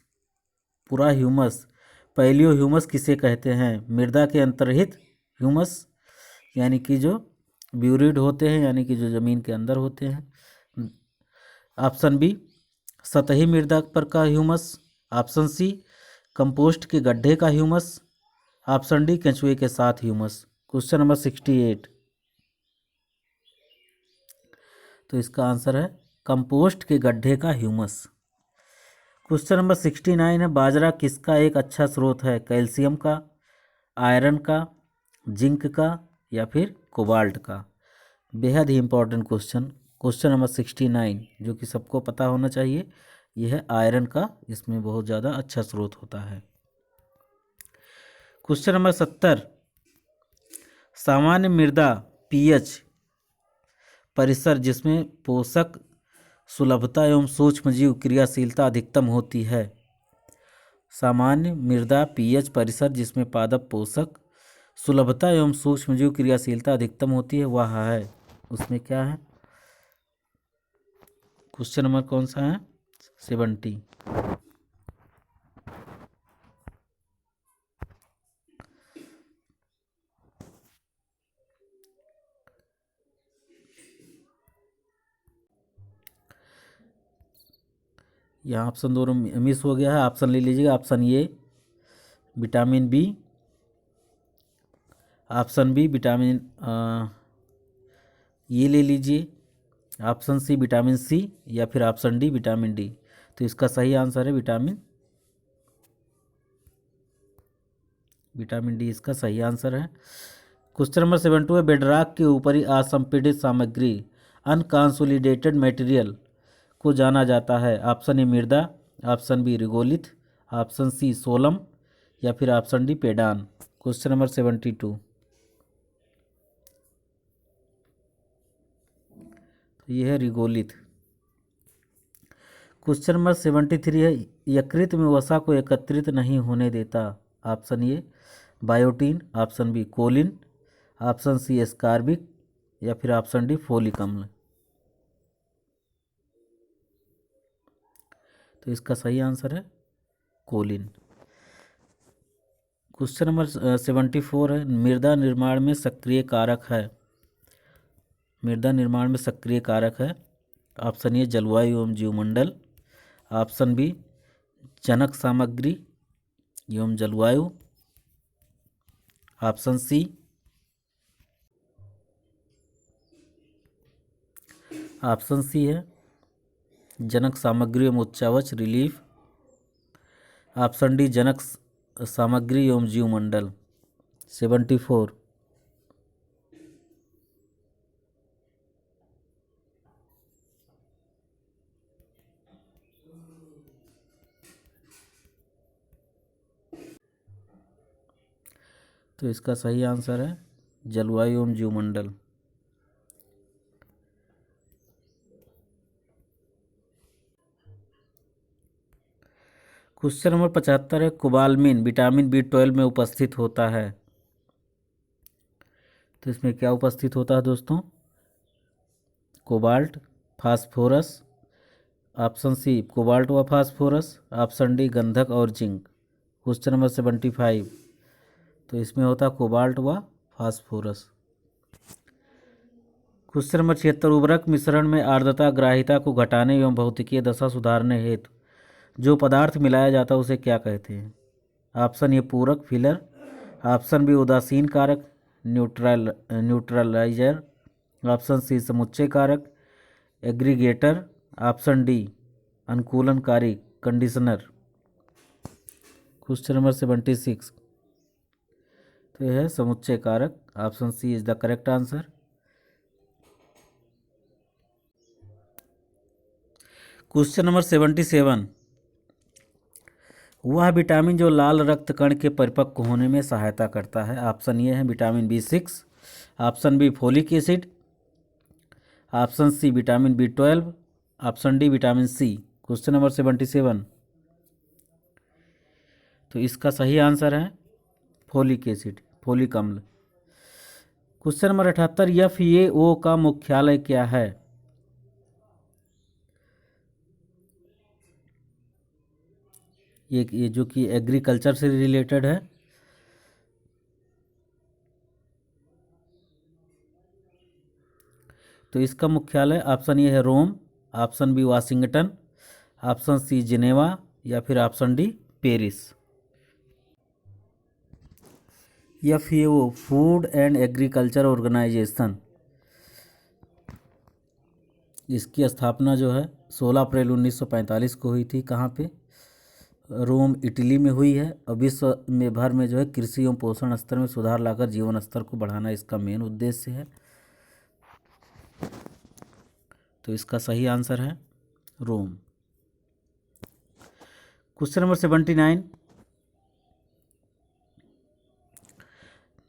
पैलियो ह्यूमस किसे कहते हैं? मृदा के अंतर्निहित ह्यूमस, यानी कि जो ब्यूरिड होते हैं, यानी कि जो ज़मीन के अंदर होते हैं। ऑप्शन बी सतही मृदा पर का ह्यूमस, ऑप्शन सी कंपोस्ट के गड्ढे का ह्यूमस, ऑप्शन डी केंचुए के साथ ह्यूमस। Question number 68। तो इसका आंसर है कंपोस्ट के गड्ढे का ह्यूमस। क्वेश्चन नंबर 69 है, बाजरा किसका एक अच्छा स्रोत है? कैल्शियम का, आयरन का, जिंक का, या फिर कोबाल्ट का? बेहद ही इंपॉर्टेंट क्वेश्चन नंबर 69 जो कि सबको पता होना चाहिए, यह है आयरन का, इसमें बहुत ज़्यादा अच्छा स्रोत होता है। क्वेश्चन नंबर 70, सामान्य मृदा पीएच परिसर जिसमें पोषक सुलभता एवं सूक्ष्मजीव क्रियाशीलता अधिकतम होती है। सामान्य मृदा पीएच परिसर जिसमें पादप पोषक सुलभता एवं सूक्ष्मजीव क्रियाशीलता अधिकतम होती है वह है, उसमें क्या है? क्वेश्चन नंबर कौन सा है? 70। यहाँ ऑप्शन दोनों मिस हो गया है, ऑप्शन ले लीजिएगा। Option A vitamin B, option B vitamin ये ले लीजिए, ऑप्शन सी विटामिन सी, या फिर ऑप्शन डी विटामिन डी। तो इसका सही आंसर है विटामिन डी इसका सही आंसर है। क्वेश्चन नंबर 72 है, बेडरॉक के ऊपरी असंपीड़ित सामग्री अनकॉन्सोलिडेटेड मटेरियल को जाना जाता है। ऑप्शन ए मृदा, option B regolith, option C solum, या फिर option D pedon. Question number 72, तो ये है रिगोलिथ। क्वेश्चन नंबर 73 है, यकृत में वसा को एकत्रित नहीं होने देता। Option A biotin, option B choline, option C ascorbic, या फिर ऑप्शन डी फोलिक अम्ल। तो इसका सही आंसर है कोलिन। क्वेश्चन नंबर 74 है, मृदा निर्माण में सक्रिय कारक है। मृदा निर्माण में सक्रिय कारक है। ऑप्शन ए जलवायु एवं जीवमंडल, ऑप्शन बी जनक सामग्री एवं जलवायु, ऑप्शन सी है जनक सामग्री एवं उच्चावच रिलीफ, ऑप्शन डी जनक सामग्री एवं जीवमंडल। 74, तो इसका सही आंसर है जलवायु एवं जीवमंडल। क्वेश्चन नंबर 75 है, कोबालमिन विटामिन B12 में उपस्थित होता है। तो इसमें क्या उपस्थित होता है दोस्तों? Cobalt, phosphorus, option C cobalt व फास्फोरस, ऑप्शन डी गंधक और जिंक। क्वेश्चन नंबर 75, तो इसमें होता है कोबाल्ट व फास्फोरस। क्वेश्चन नंबर 76, उर्वरक मिश्रण में आर्द्रता ग्राहिता को घटाने एवं भौतिकीय दशा सुधारने हेतु जो पदार्थ मिलाया जाता है उसे क्या कहते हैं? ऑप्शन ए पूरक फिलर, ऑप्शन बी उदासीन कारक न्यूट्रलाइजर, ऑप्शन सी समुच्चय कारक एग्रीगेटर, ऑप्शन डी अनुकूलनकारी कंडीशनर। क्वेश्चन नंबर 76, तो यह है समुच्चय कारक। Option C is the correct answer. Question number 77, वह विटामिन जो लाल रक्त कण के परिपक्व होने में सहायता करता है। ऑप्शन ये है vitamin B6, option B folic acid, option C vitamin B12, option D vitamin C. Question number 77, तो इसका सही आंसर है फोलिक एसिड, फोलिक अम्ल। क्वेश्चन नंबर 78, FAO का मुख्यालय क्या है? ये जो कि एग्रीकल्चर से रिलेटेड है। तो इसका मुख्यालय ऑप्शन ए है Rome, option B Washington, option C Geneva, या फिर option D Paris. FAO food and agriculture organization, इसकी स्थापना जो है 16 अप्रैल 1945 को हुई थी। कहाँ पे? रोम इटली में हुई है। और विश्व में भर में जो है कृषि एवं पोषण स्तर में सुधार लाकर जीवन स्तर को बढ़ाना इसका मेन उद्देश्य है। तो इसका सही आंसर है रोम। क्वेश्चन नंबर 79,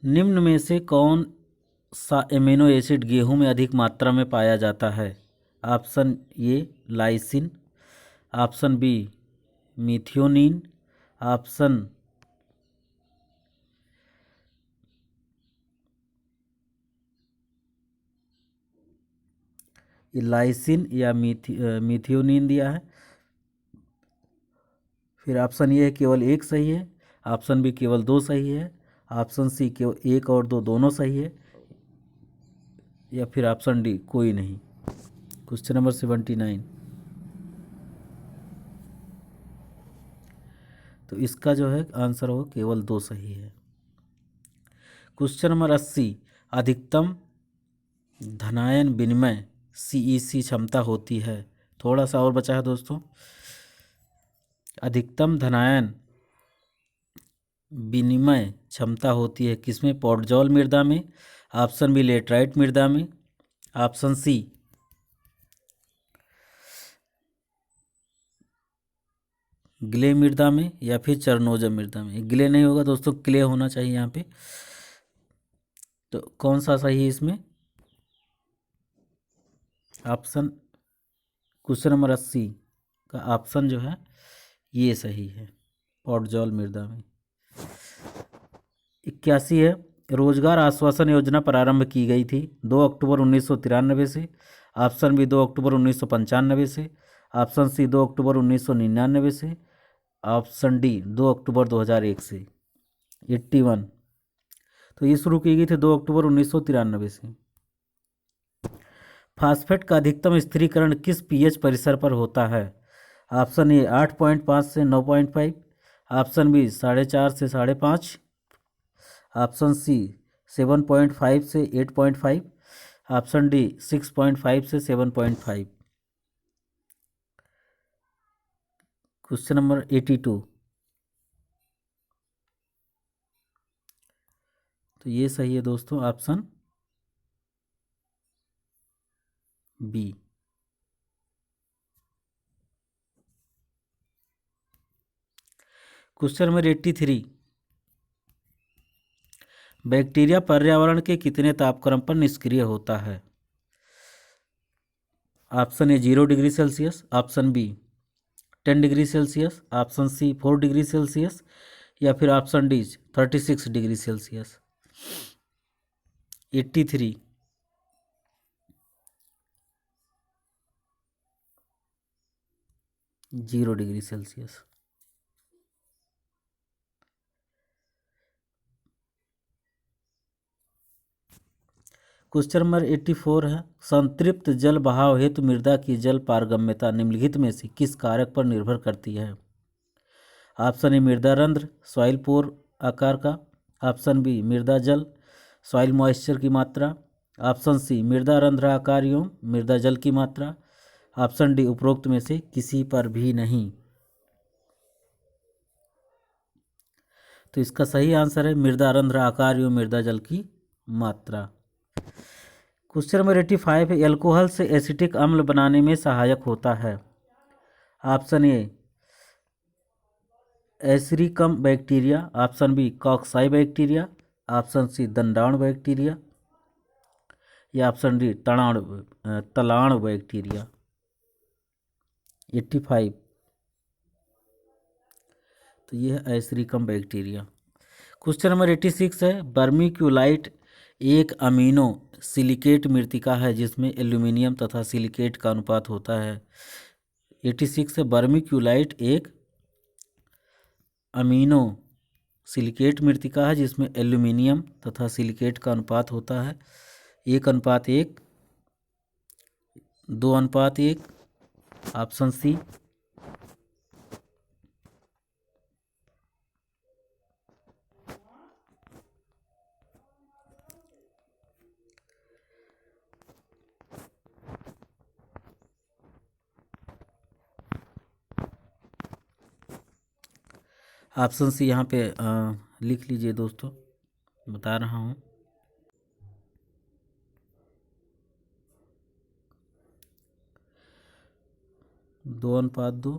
निम्न में से कौन सा एमिनो एसिड गेहूं में अधिक मात्रा में पाया जाता है? Option A lysine, option B methionine, option ये लाइसिन या मिथियोनिन दिया है। फिर ऑप्शन ए है केवल एक सही है, ऑप्शन बी केवल दो सही है, ऑप्शन सी केवल एक और दो दोनों सही है, या फिर ऑप्शन डी कोई नहीं। Question number 79। तो इसका जो है आंसर हो केवल दो सही है। Question number 80। अधिकतम धनायन विनिमय सीईसी क्षमता होती है। थोड़ा सा और बचा है दोस्तों। अधिकतम धनायन विनिमय क्षमता होती है किसमें? पोर्टजॉल मृदा में, ऑप्शन बी लेटराइट मृदा में, ऑप्शन सी ग्ले मृदा में, या फिर चरनोजम मृदा में। ग्ले नहीं होगा दोस्तों, क्ले होना चाहिए यहाँ पे। तो कौन सा सही है इसमें? ऑप्शन क्वेश्चन नंबर 80 का ऑप्शन जो है ये सही है, पोर्टजॉल मृदा में। 81 है। रोजगार आश्वासन योजना प्रारंभ की गई थी 2 अक्टूबर 1993 से, ऑप्शन बी 2 अक्टूबर 1995 से, ऑप्शन सी 2 अक्टूबर 1999 से, ऑप्शन डी 2 अक्टूबर 2001 से। 81। तो ये शुरू की गई थी 2 अक्टूबर 1993 से। फास्फेट का अधिकतम स्थिरीकरण किस पीएच परिसर पर होता है? ऑप्शन ए 8.5 से 9.5, ऑप्शन बी 4.5 से 5.5, ऑप्शन सी 7.5 से 8.5, ऑप्शन डी 6.5 से 7.5। Question number 82। तो ये सही है दोस्तों, option B. Question number 83। Bacteria पर्यावरण के कितने तापक्रम पर निष्क्रिय होता है? Option A 0 degree Celsius, option B 10 degree Celsius, option C 4 degree Celsius, या फिर option D 36 degree Celsius. 83। 0 degree Celsius. Question number 84 है। संतृप्त जल बहाव हेतु मृदा की जल पारगम्यता निम्नलिखित में से किस कारक पर निर्भर करती है? ऑप्शन ए मृदा रंध्र सॉइल पोर आकार का, ऑप्शन बी मृदा जल सॉइल मॉइस्चर की मात्रा, ऑप्शन सी मृदा रंध्र आकार एवं मृदा जल की मात्रा, ऑप्शन डी उपरोक्त में से किसी पर भी नहीं। तो इसका सही आंसर है मृदा रंध्र आकार एवं मृदा जल की मात्रा। क्वेश्चन नंबर 85 है। एल्कोहल से एसिटिक अम्ल बनाने में सहायक होता है। ऑप्शन ए एसिरिकम बैक्टीरिया, ऑप्शन बी कॉक्साई बैक्टीरिया, ऑप्शन सी दंडाणु बैक्टीरिया, या ऑप्शन डी तलाण बैक्टीरिया। 85। तो ये है एसिरिकम बैक्टीरिया। क्वेश्चन नंबर 86 है। बर्मीक्यूलाइट एक अमीनो सिलिकेट मृतिका है जिसमें एल्यूमिनियम तथा सिलिकेट का अनुपात होता है। 86 है। बर्मीक्यूलाइट एक अमीनो सिलिकेट मृतिका है जिसमें एल्यूमिनियम तथा सिलिकेट का अनुपात होता है 1:1, 2:1। Option C. ऑप्शन सी यहाँ पे लिख लीजिए दोस्तों, बता रहा हूँ। दो अनुपात दो,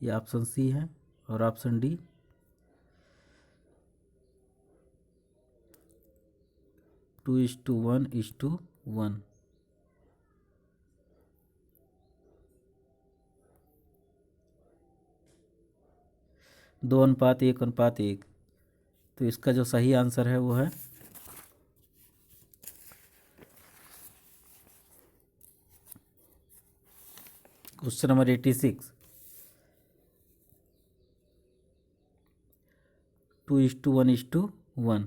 ये ऑप्शन सी है, और ऑप्शन डी 2:1:1। 2:1:1। तो इसका जो सही आंसर है वो है question number 86, 2:1:1।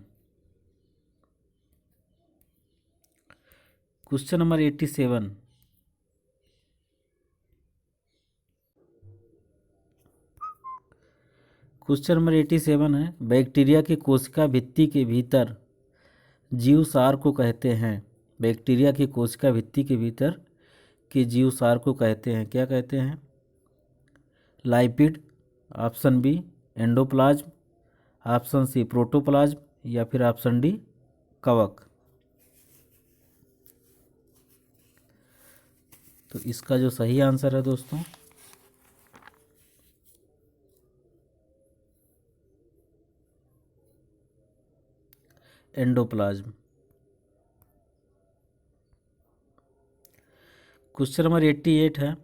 Question number 87, question number 87 है, बैक्टीरिया की कोशिका भित्ति के भीतर जीवसार को कहते हैं। बैक्टीरिया की कोशिका भित्ति के भीतर के जीवसार को कहते हैं, क्या कहते हैं? Lipid, option B endoplasm, option C protoplasm या फिर ऑप्शन डी कवक। तो इसका जो सही आंसर है दोस्तों, एंडोप्लाज्म। क्वेश्चन नंबर 88 है,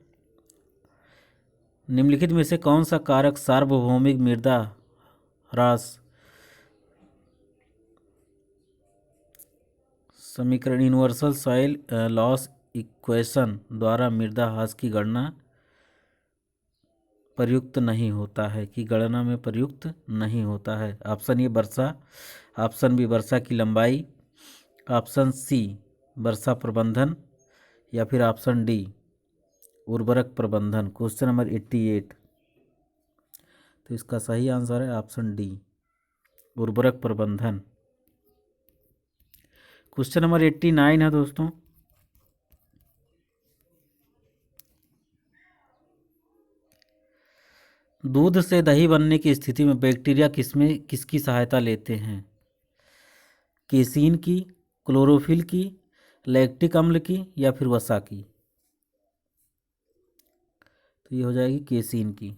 निम्नलिखित में से कौन सा कारक सार्वभौमिक मृदा ह्रास समीकरण यूनिवर्सल सॉइल लॉस इक्वेशन द्वारा मृदा ह्रास की गणना प्रयुक्त नहीं होता है, कि गणना में प्रयुक्त नहीं होता है? ऑप्शन ए वर्षा, ऑप्शन बी वर्षा की लंबाई, ऑप्शन सी वर्षा प्रबंधन या फिर ऑप्शन डी उर्वरक प्रबंधन। क्वेश्चन नंबर 88, तो इसका सही आंसर है ऑप्शन डी उर्वरक प्रबंधन। क्वेश्चन नंबर 89 है दोस्तों, दूध से दही बनने की स्थिति में बैक्टीरिया किसकी सहायता लेते हैं? केसीन की, क्लोरोफिल की, लैक्टिक अम्ल की या फिर वसा की? तो ये हो जाएगी केसीन की।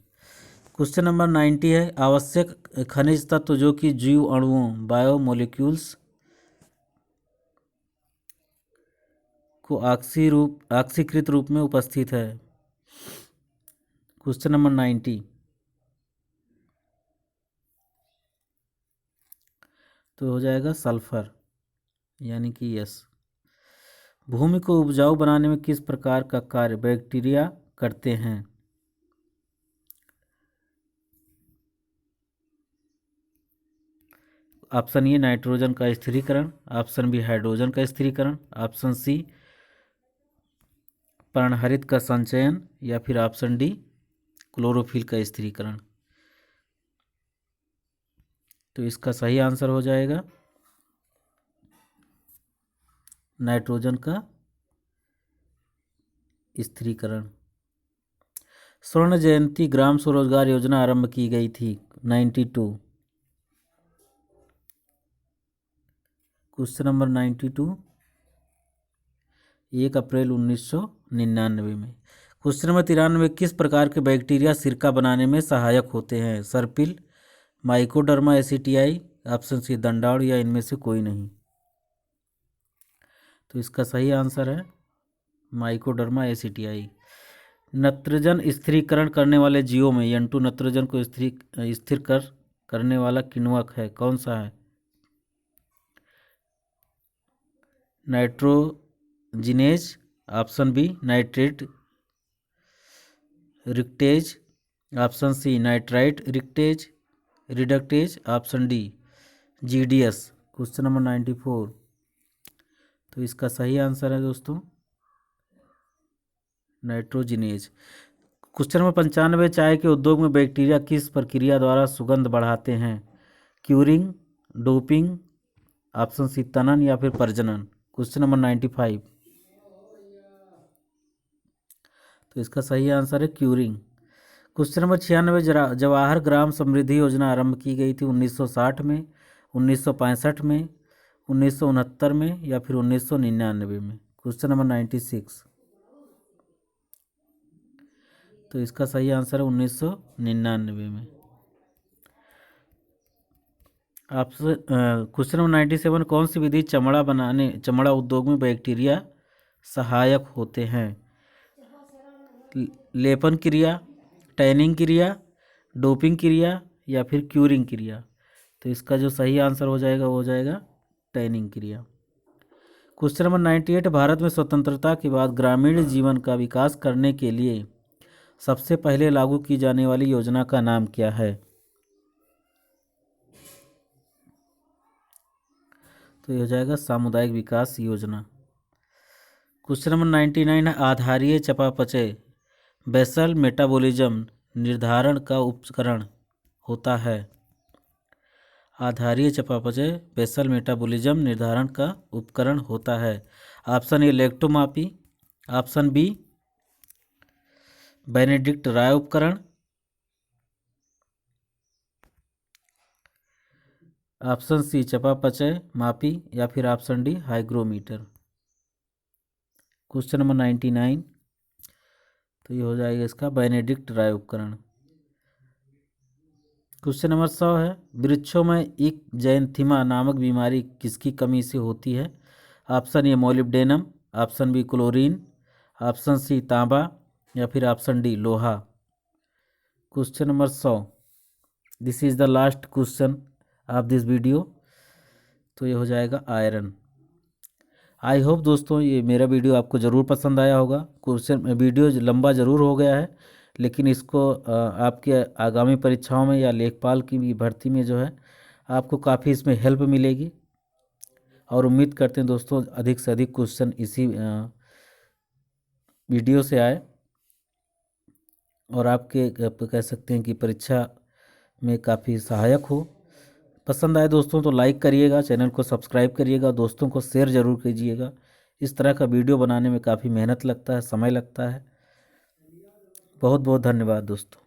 क्वेश्चन नंबर 90 है, आवश्यक खनिज तत्व जो कि जीव अणुओं बायोमोलिक्यूल्स को ऑक्सीकृत रूप में उपस्थित है। क्वेश्चन नंबर 90, तो हो जाएगा सल्फर, यानी कि यस। भूमि को उपजाऊ बनाने में किस प्रकार का कार्य बैक्टीरिया करते हैं? ऑप्शन ए नाइट्रोजन का स्थिरीकरण, ऑप्शन बी हाइड्रोजन का स्थिरीकरण, ऑप्शन सी पर्णहरित का संचयन या फिर ऑप्शन डी क्लोरोफिल का स्थिरीकरण। तो इसका सही आंसर हो जाएगा नाइट्रोजन का स्थिरीकरण। स्वर्ण जयंती ग्राम स्वरोजगार योजना आरंभ की गई थी 92। क्वेश्चन नंबर 92, 1 अप्रैल 1999 में। क्वेश्चन नंबर 93, किस प्रकार के बैक्टीरिया सिरका बनाने में सहायक होते हैं? सर्पिल, माइकोडर्मा एसिटियाई, ऑप्शन सी दंडाड़ या इनमें से कोई नहीं? तो इसका सही आंसर है माइकोडर्मा एसिटियाई। नत्रजन स्थिरीकरण करने वाले जीवों में N2 नत्रजन को स्थिर करने वाला किण्वक है, कौन सा है? Nitrogenase, option B nitrate reductase, option C nitrite reductase, option D GDS। Question number 94, तो इसका सही आंसर है दोस्तों नाइट्रोजिनेज। क्वेश्चन नंबर 95, चाय के उद्योग में बैक्टीरिया किस प्रक्रिया द्वारा सुगंध बढ़ाते हैं? क्यूरिंग, डोपिंग, ऑप्शन सी तनन या फिर प्रजनन? क्वेश्चन नंबर 95, तो इसका सही आंसर है curing. Question number 96, Jawahar Gram Samriddhi योजना आरंभ की गई थी 1960 में, 1965 में, 1969 में या फिर 1999 में? क्वेश्चन नंबर 96, तो इसका सही आंसर है 1999 में। ऑप्शन क्वेश्चन नंबर 97, कौन सी विधि चमड़ा उद्योग में बैक्टीरिया सहायक होते हैं? लेपन क्रिया, टैनिंग क्रिया, डोपिंग क्रिया या फिर क्यूरिंग क्रिया? तो इसका जो सही आंसर हो जाएगा वो हो जाएगा टैनिंग क्रिया। क्वेश्चन नंबर 98, भारत में स्वतंत्रता के बाद ग्रामीण जीवन का विकास करने के लिए सबसे पहले लागू की जाने वाली योजना का नाम क्या है? तो ये हो जाएगा सामुदायिक विकास योजना। क्वेश्चन नंबर 99 है, आधारीय चयापचय बेसल मेटाबॉलिज्म निर्धारण का उपकरण होता है। आधारीय चयापचय बेसल मेटाबॉलिज्म निर्धारण का उपकरण होता है। ऑप्शन ए लैक्टोमापी, ऑप्शन बी बेनेडिक्ट राय उपकरण, ऑप्शन सी चयापचय मापी या फिर option D hygrometer. Question number 99, तो ये हो जाएगा इसका बेनेडिक्ट राय उपकरण। क्वेश्चन नंबर 100 है, वृक्षों में एक जैंथिमा नामक बीमारी किसकी कमी से होती है? Option A molybdenum, option B chlorine, option C तांबा या फिर ऑप्शन डी लोहा। Question number 100, this is the last question of this video, तो ये हो जाएगा आयरन। आई होप दोस्तों ये मेरा वीडियो आपको ज़रूर पसंद आया होगा। क्वेश्चन वीडियो लंबा ज़रूर हो गया है, लेकिन इसको आपके आगामी परीक्षाओं में या लेखपाल की भी भर्ती में जो है आपको काफ़ी इसमें हेल्प मिलेगी। और उम्मीद करते हैं दोस्तों अधिक से अधिक क्वेश्चन इसी वीडियो से आए और आपके कह सकते हैं कि परीक्षा में काफ़ी सहायक हो। पसंद आए दोस्तों तो लाइक करिएगा, चैनल को सब्सक्राइब करिएगा, दोस्तों को शेयर ज़रूर कीजिएगा। इस तरह का वीडियो बनाने में काफ़ी मेहनत लगता है, समय लगता है। बहुत बहुत धन्यवाद दोस्तों।